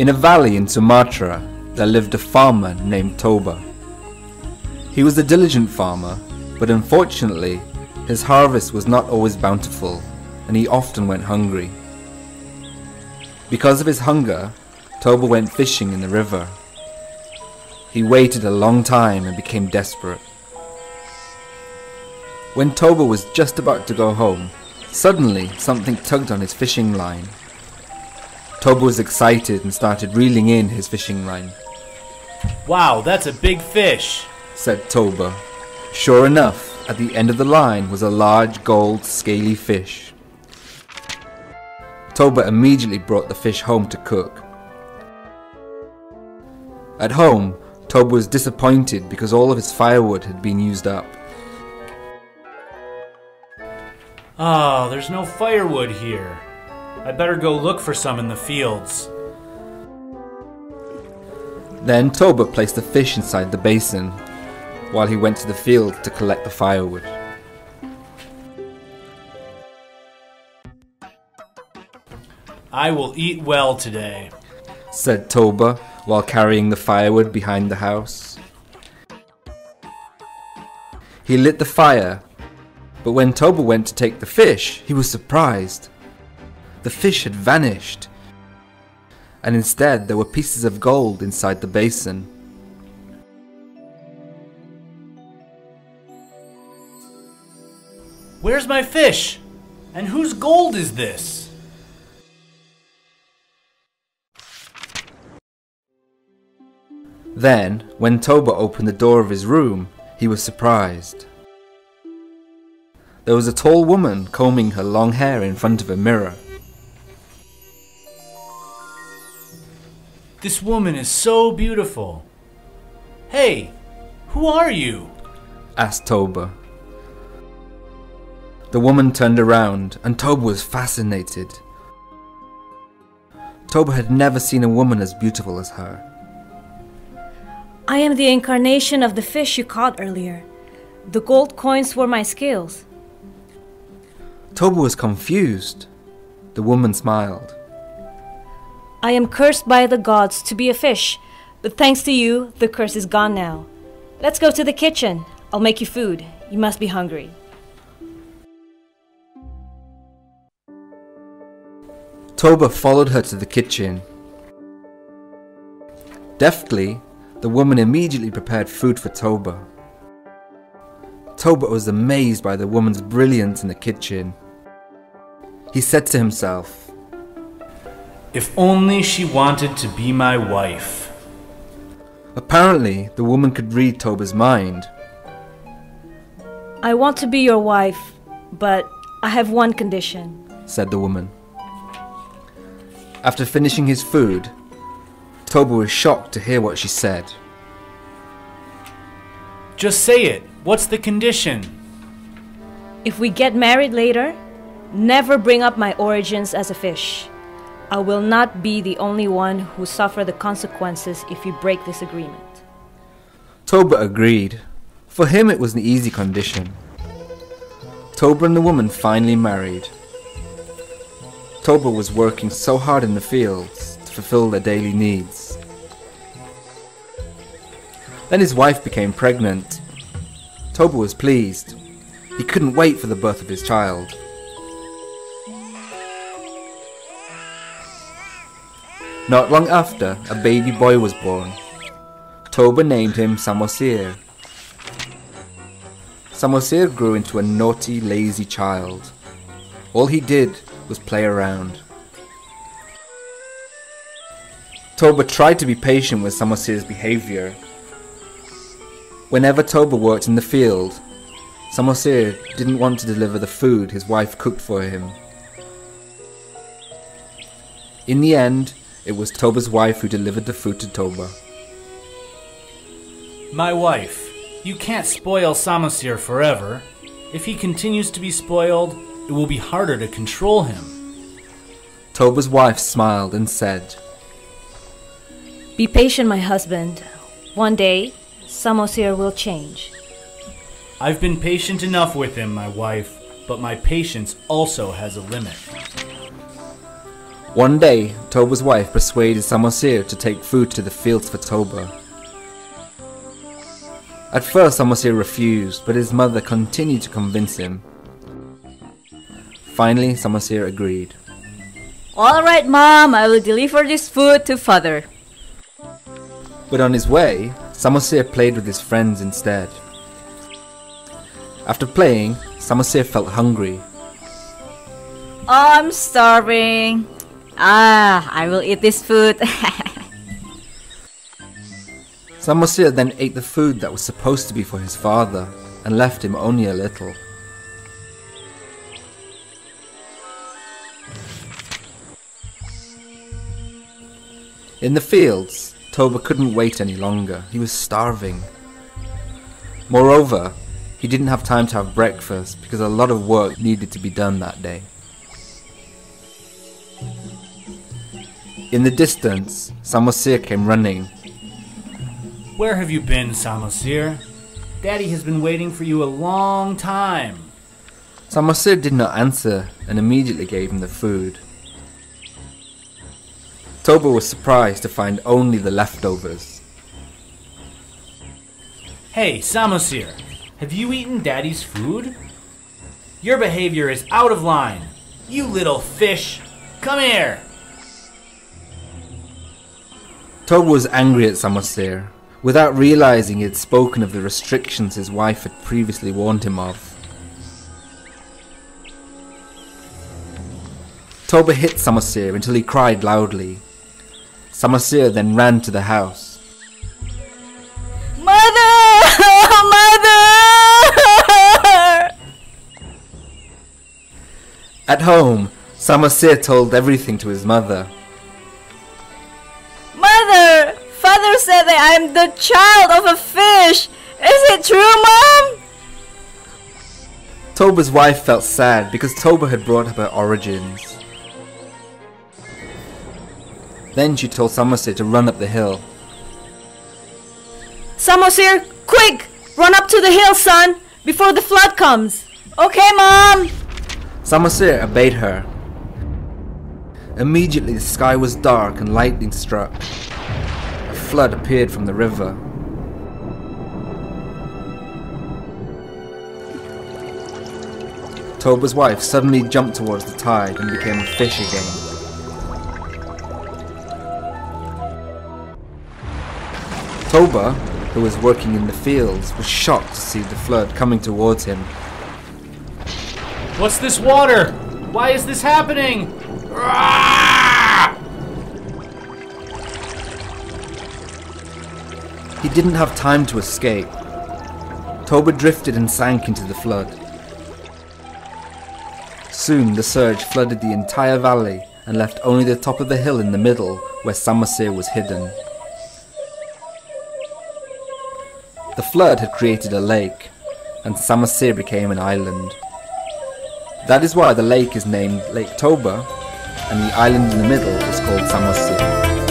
In a valley in Sumatra, there lived a farmer named Toba. He was a diligent farmer, but unfortunately, his harvest was not always bountiful, and he often went hungry. Because of his hunger, Toba went fishing in the river. He waited a long time and became desperate. When Toba was just about to go home, suddenly something tugged on his fishing line. Toba was excited and started reeling in his fishing line. "Wow, that's a big fish," said Toba. Sure enough, at the end of the line was a large gold scaly fish. Toba immediately brought the fish home to cook. At home, Toba was disappointed because all of his firewood had been used up. "Oh, there's no firewood here. I better go look for some in the fields." Then Toba placed the fish inside the basin, while he went to the field to collect the firewood. "I will eat well today," said Toba while carrying the firewood behind the house. He lit the fire, but when Toba went to take the fish, he was surprised. The fish had vanished, and instead there were pieces of gold inside the basin. "Where's my fish? And whose gold is this?" Then, when Toba opened the door of his room, he was surprised. There was a tall woman combing her long hair in front of a mirror. "This woman is so beautiful. Hey, who are you?" asked Toba. The woman turned around and Toba was fascinated. Toba had never seen a woman as beautiful as her. "I am the incarnation of the fish you caught earlier. The gold coins were my scales." Toba was confused. The woman smiled. "I am cursed by the gods to be a fish, but thanks to you, the curse is gone now. Let's go to the kitchen. I'll make you food. You must be hungry." Toba followed her to the kitchen. Deftly, the woman immediately prepared food for Toba. Toba was amazed by the woman's brilliance in the kitchen. He said to himself, "If only she wanted to be my wife." Apparently, the woman could read Toba's mind. "I want to be your wife, but I have one condition," said the woman. After finishing his food, Toba was shocked to hear what she said. "Just say it. What's the condition?" "If we get married later, never bring up my origins as a fish. I will not be the only one who suffer the consequences if you break this agreement." Toba agreed. For him it was an easy condition. Toba and the woman finally married. Toba was working so hard in the fields to fulfill their daily needs. Then his wife became pregnant. Toba was pleased. He couldn't wait for the birth of his child. Not long after, a baby boy was born. Toba named him Samosir. Samosir grew into a naughty, lazy child. All he did was play around. Toba tried to be patient with Samosir's behavior. Whenever Toba worked in the field, Samosir didn't want to deliver the food his wife cooked for him. In the end, it was Toba's wife who delivered the food to Toba. "My wife, you can't spoil Samosir forever. If he continues to be spoiled, it will be harder to control him." Toba's wife smiled and said, "Be patient, my husband. One day, Samosir will change." "I've been patient enough with him, my wife, but my patience also has a limit." One day, Toba's wife persuaded Samosir to take food to the fields for Toba. At first Samosir refused, but his mother continued to convince him. Finally, Samosir agreed. Alright, Mom, I will deliver this food to Father. But on his way, Samosir played with his friends instead. After playing, Samosir felt hungry. Oh, I'm starving. I will eat this food. Samosir then ate the food that was supposed to be for his father and left him only a little. In the fields, Toba couldn't wait any longer. He was starving. Moreover, he didn't have time to have breakfast because a lot of work needed to be done that day. In the distance, Samosir came running. Where have you been, Samosir? Daddy has been waiting for you a long time. Samosir did not answer and immediately gave him the food. Toba was surprised to find only the leftovers. Hey, Samosir, have you eaten Daddy's food? Your behavior is out of line. You little fish, come here. Toba was angry at Samosir, without realizing he had spoken of the restrictions his wife had previously warned him of. Toba hit Samosir until he cried loudly. Samosir then ran to the house. Mother! Mother! At home, Samosir told everything to his mother. Mother! Father said that I'm the child of a fish. Is it true, Mom? Toba's wife felt sad because Toba had brought up her origins. Then she told Samosir to run up the hill. Samosir, quick! Run up to the hill, son, before the flood comes. Okay, Mom? Samosir obeyed her. Immediately the sky was dark and lightning struck. A flood appeared from the river. Toba's wife suddenly jumped towards the tide and became a fish again. Toba, who was working in the fields, was shocked to see the flood coming towards him. What's this water? Why is this happening? Ah! He didn't have time to escape. Toba drifted and sank into the flood. Soon the surge flooded the entire valley and left only the top of the hill in the middle where Samosir was hidden. The flood had created a lake, and Samosir became an island. That is why the lake is named Lake Toba, and the island in the middle is called Samosir.